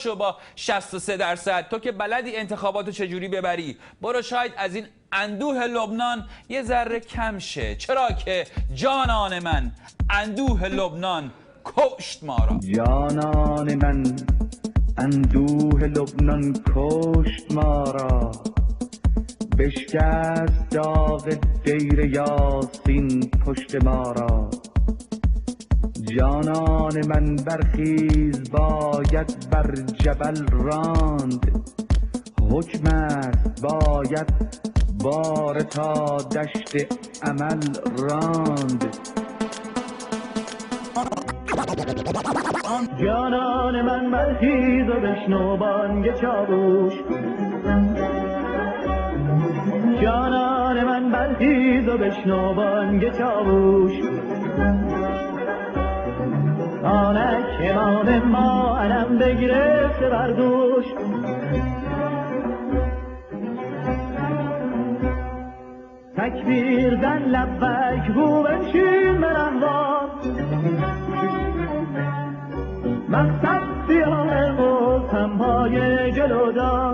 شو با 63%. تو که بلدی انتخاباتو چجوری ببری، برو شاید از این اندوه لبنان یه ذره کم شه. چرا که جانان من اندوه لبنان کشت ما را. جانان من اندوه لبنان کشت ما را، بشکست داغ دیر یاسین پشت ما را. جانان من برخیز باید بر جبل راند، حکم است باید بار تا دشت عمل راند. جانان من برخیز و بشنو بانگ چاووش، جانان من برخیز و بشنو بانگ چاووش. آنک امام ما علم بگرفته بر دوش، تکبیر زن لبک رو بنشین برهوار، مقصد سیاه و سمهای جلو دار.